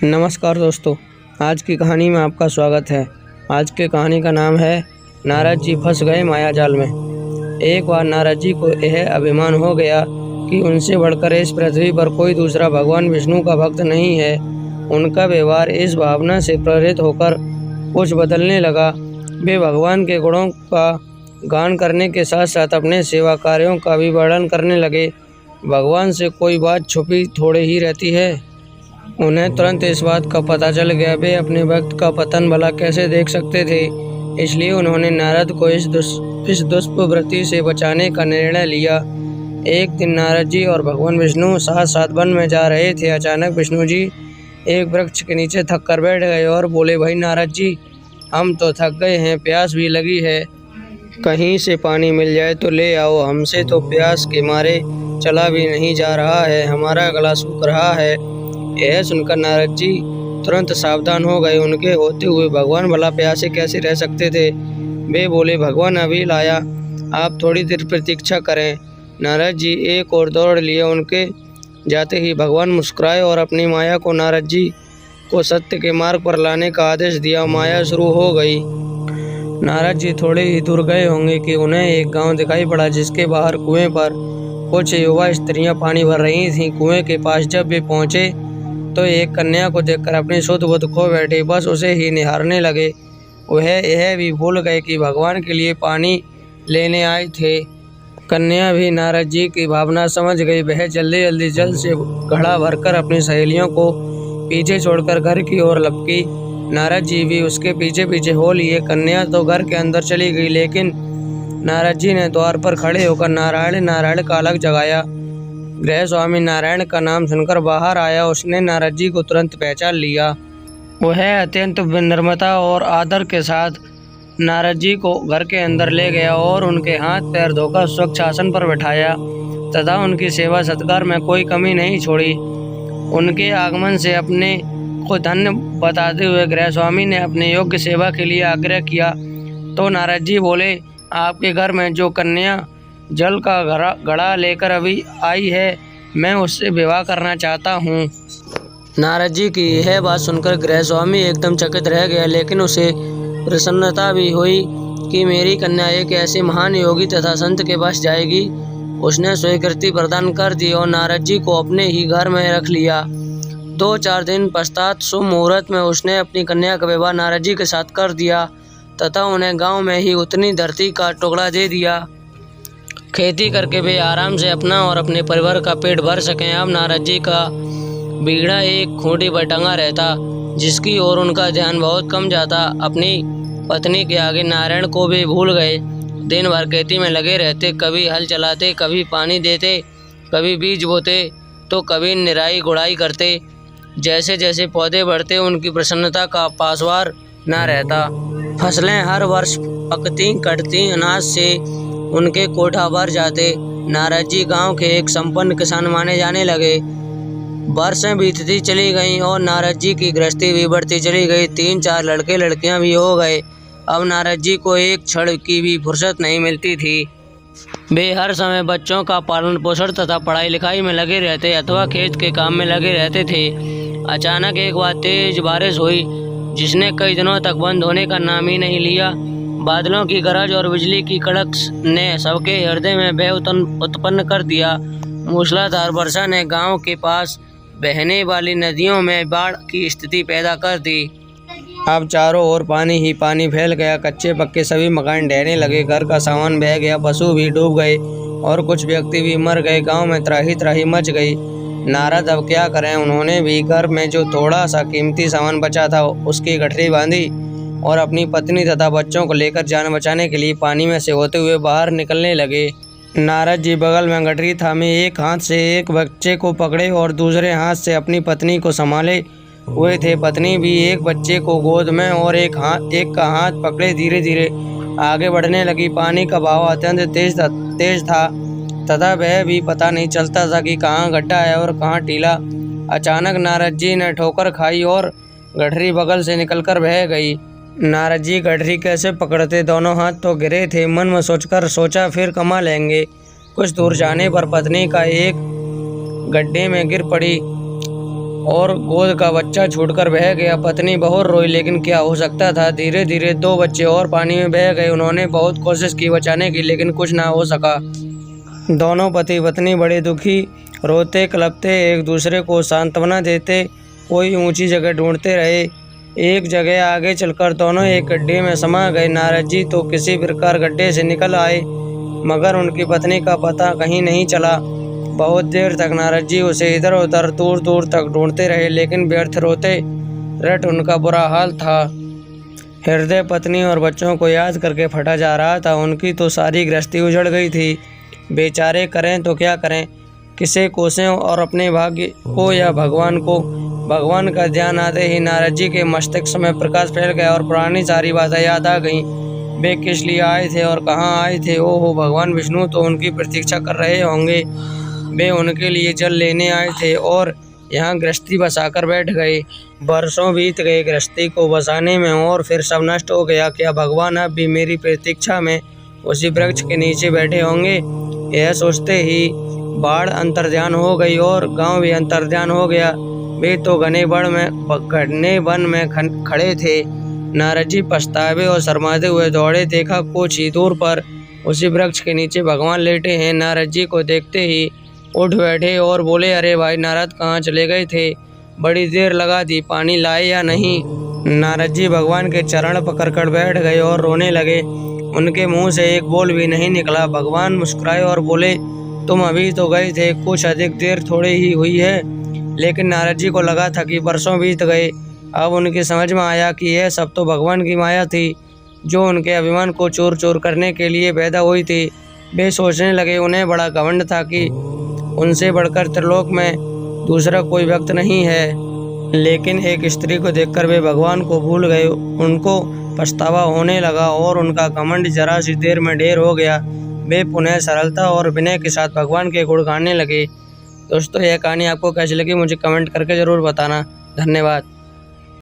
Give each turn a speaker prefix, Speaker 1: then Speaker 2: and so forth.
Speaker 1: नमस्कार दोस्तों, आज की कहानी में आपका स्वागत है। आज की कहानी का नाम है नारद जी फंस गए माया जाल में। एक बार नारद जी को यह अभिमान हो गया कि उनसे बढ़कर इस पृथ्वी पर कोई दूसरा भगवान विष्णु का भक्त नहीं है। उनका व्यवहार इस भावना से प्रेरित होकर कुछ बदलने लगा। वे भगवान के गुणों का गान करने के साथ साथ अपने सेवा कार्यों का भी वर्णन करने लगे। भगवान से कोई बात छुपी थोड़ी ही रहती है। उन्हें तुरंत इस बात का पता चल गया। वे अपने भक्त का पतन भला कैसे देख सकते थे, इसलिए उन्होंने नारद को इस दुष्प्रवृत्ति से बचाने का निर्णय लिया। एक दिन नारद जी और भगवान विष्णु साथ साथ वन में जा रहे थे। अचानक विष्णु जी एक वृक्ष के नीचे थक कर बैठ गए और बोले, भाई नारद जी, हम तो थक गए हैं, प्यास भी लगी है, कहीं से पानी मिल जाए तो ले आओ। हमसे तो प्यास के मारे चला भी नहीं जा रहा है, हमारा गला सूख रहा है। यह सुनकर नारद जी तुरंत सावधान हो गए। उनके होते हुए भगवान भला प्यासे कैसे रह सकते थे। वे बोले, भगवान अभी लाया, आप थोड़ी देर प्रतीक्षा करें। नारद जी एक और दौड़ लिए। उनके जाते ही भगवान मुस्कुराए और अपनी माया को नारद जी को सत्य के मार्ग पर लाने का आदेश दिया। माया शुरू हो गई। नारद जी थोड़े ही दूर गए होंगे कि उन्हें एक गांव दिखाई पड़ा, जिसके बाहर कुएं पर कुछ युवा स्त्रियां पानी भर रही थीं। कुएं के पास जब वे पहुंचे तो एक कन्या को देखकर अपनी सुध बुध खो बैठे, बस उसे ही निहारने लगे। वह यह भी भूल गए कि भगवान के लिए पानी लेने आए थे। कन्या भी नारद जी की भावना समझ गई। वह जल्दी जल्दी जल से घड़ा भरकर अपनी सहेलियों को पीछे छोड़कर घर की ओर लपकी। नारद जी भी उसके पीछे पीछे हो लिए। कन्या तो घर के अंदर चली गई, लेकिन नारद जी ने द्वार पर खड़े होकर नारायण नारायण का अलग जगाया। गृह स्वामी नारायण का नाम सुनकर बाहर आया। उसने नारद जी को तुरंत पहचान लिया। वह अत्यंत विनम्रता और आदर के साथ नारद जी को घर के अंदर ले गया और उनके हाथ पैर धोकर स्वच्छ आसन पर बैठाया तथा उनकी सेवा सत्कार में कोई कमी नहीं छोड़ी। उनके आगमन से अपने को धन्य बताते हुए गृह स्वामी ने अपने योग्य सेवा के लिए आग्रह किया। तो नारद जी बोले, आपके घर में जो कन्या जल का घड़ा लेकर अभी आई है, मैं उससे विवाह करना चाहता हूँ। नारद जी की यह बात सुनकर गृह स्वामी एकदम चकित रह गया, लेकिन उसे प्रसन्नता भी हुई कि मेरी कन्या एक ऐसे महान योगी तथा संत के पास जाएगी। उसने स्वीकृति प्रदान कर दी और नारद जी को अपने ही घर में रख लिया। 2-4 दिन पश्चात शुभ मुहूर्त में उसने अपनी कन्या का विवाह नारद जी के साथ कर दिया तथा उन्हें गाँव में ही उतनी धरती का टुकड़ा दे दिया। खेती करके वे आराम से अपना और अपने परिवार का पेट भर सकें। अब नारद जी का बीड़ा एक खूंटी पर टंगा रहता, जिसकी ओर उनका ध्यान बहुत कम जाता। अपनी पत्नी के आगे नारायण को भी भूल गए। दिन भर खेती में लगे रहते, कभी हल चलाते, कभी पानी देते, कभी बीज बोते तो कभी निराई गुड़ाई करते। जैसे जैसे पौधे बढ़ते, उनकी प्रसन्नता का पासवार न रहता। फसलें हर वर्ष पकती कटती, अनाज से उनके कोठा भर जाते। नारद जी गांव के एक संपन्न किसान माने जाने लगे। वर्षें बीतती चली गईं और नारद जी की गृहस्थी भी बढ़ती चली गई। 3-4 लड़के लड़कियां भी हो गए। अब नारद जी को एक क्षण की भी फुर्सत नहीं मिलती थी। वे हर समय बच्चों का पालन पोषण तथा पढ़ाई लिखाई में लगे रहते अथवा खेत के काम में लगे रहते थे। अचानक एक बार तेज बारिश हुई, जिसने कई दिनों तक बंद होने का नाम ही नहीं लिया। बादलों की गरज और बिजली की कड़क ने सबके हृदय में भय उत्पन्न कर दिया। मूसलाधार वर्षा ने गांव के पास बहने वाली नदियों में बाढ़ की स्थिति पैदा कर दी। अब चारों ओर पानी ही पानी फैल गया। कच्चे पक्के सभी मकान ढहने लगे, घर का सामान बह गया, पशु भी डूब गए और कुछ व्यक्ति भी मर गए। गांव में त्राही त्राही मच गई। नारद अब क्या करें। उन्होंने भी घर में जो थोड़ा सा कीमती सामान बचा था उसकी गठरी बांधी और अपनी पत्नी तथा बच्चों को लेकर जान बचाने के लिए पानी में से होते हुए बाहर निकलने लगे। नारद जी बगल में गठरी थामे एक हाथ से एक बच्चे को पकड़े और दूसरे हाथ से अपनी पत्नी को संभाले हुए थे। पत्नी भी एक बच्चे को गोद में और एक का हाथ पकड़े धीरे धीरे आगे बढ़ने लगी। पानी का बहाव अत्यंत तेज था तथा वह भी पता नहीं चलता था कि कहाँ गड्ढा है और कहाँ टीला। अचानक नारद जी ने ठोकर खाई और गठरी बगल से निकलकर बह गई। नारद जी गठरी कैसे पकड़ते, दोनों हाथ तो गिरे थे। मन में सोचा फिर कमा लेंगे। कुछ दूर जाने पर पत्नी का एक गड्ढे में गिर पड़ी और गोद का बच्चा छूटकर बह गया। पत्नी बहुत रोई, लेकिन क्या हो सकता था। धीरे धीरे 2 बच्चे और पानी में बह गए। उन्होंने बहुत कोशिश की बचाने की, लेकिन कुछ ना हो सका। दोनों पति पत्नी बड़े दुखी, रोते कलपते, एक दूसरे को सांत्वना देते कोई ऊंची जगह ढूंढते रहे। एक जगह आगे चलकर दोनों एक गड्ढे में समा गए। नारद जी तो किसी प्रकार गड्ढे से निकल आए, मगर उनकी पत्नी का पता कहीं नहीं चला। बहुत देर तक नारद जी उसे इधर उधर दूर दूर तक ढूंढते रहे, लेकिन व्यर्थ रोते रट उनका बुरा हाल था। हृदय पत्नी और बच्चों को याद करके फटा जा रहा था। उनकी तो सारी गृहस्थी उजड़ गई थी। बेचारे करें तो क्या करें, किसे कोसें और अपने भाग्य को या भगवान को। भगवान का ध्यान आते ही नारद जी के मस्तिष्क में प्रकाश फैल गया और पुरानी सारी बातें याद आ गईं। वे किस लिए आए थे और कहाँ आए थे। ओहो, भगवान विष्णु तो उनकी प्रतीक्षा कर रहे होंगे। वे उनके लिए जल लेने आए थे और यहाँ गृहस्थी बसाकर बैठ गए। बरसों बीत गए गृहस्थी को बसाने में और फिर सब नष्ट हो गया। क्या भगवान अब भी मेरी प्रतीक्षा में उसी वृक्ष के नीचे बैठे होंगे। यह सोचते ही बाढ़ अंतर्ध्यान हो गई और गांव भी अंतर्ध्यान हो गया। वे तो घने वन में खड़े थे। नारद जी पछतावे और शर्माते हुए दौड़े। देखा कुछ ही दूर पर उसी वृक्ष के नीचे भगवान लेटे हैं। नारद जी को देखते ही उठ बैठे और बोले, अरे भाई नारद, कहाँ चले गए थे। बड़ी देर लगा दी, पानी लाए या नहीं। नारद जी भगवान के चरण पकड़कर बैठ गए और रोने लगे। उनके मुंह से एक बोल भी नहीं निकला। भगवान मुस्कुराए और बोले, तुम अभी तो गए थे, कुछ अधिक देर थोड़ी ही हुई है। लेकिन नारद जी को लगा था कि बरसों बीत गए। अब उनकी समझ में आया कि यह सब तो भगवान की माया थी, जो उनके अभिमान को चूर चूर करने के लिए पैदा हुई थी। वे सोचने लगे, उन्हें बड़ा घमंड था कि उनसे बढ़कर त्रिलोक में दूसरा कोई भक्त नहीं है। लेकिन एक स्त्री को देखकर वे भगवान को भूल गए। उनको पछतावा होने लगा और उनका घमंड जरा सी देर में ढेर हो गया। वे पुनः सरलता और विनय के साथ भगवान के गुण गाने लगे। दोस्तों, यह कहानी आपको कैसी लगी मुझे कमेंट करके ज़रूर बताना। धन्यवाद।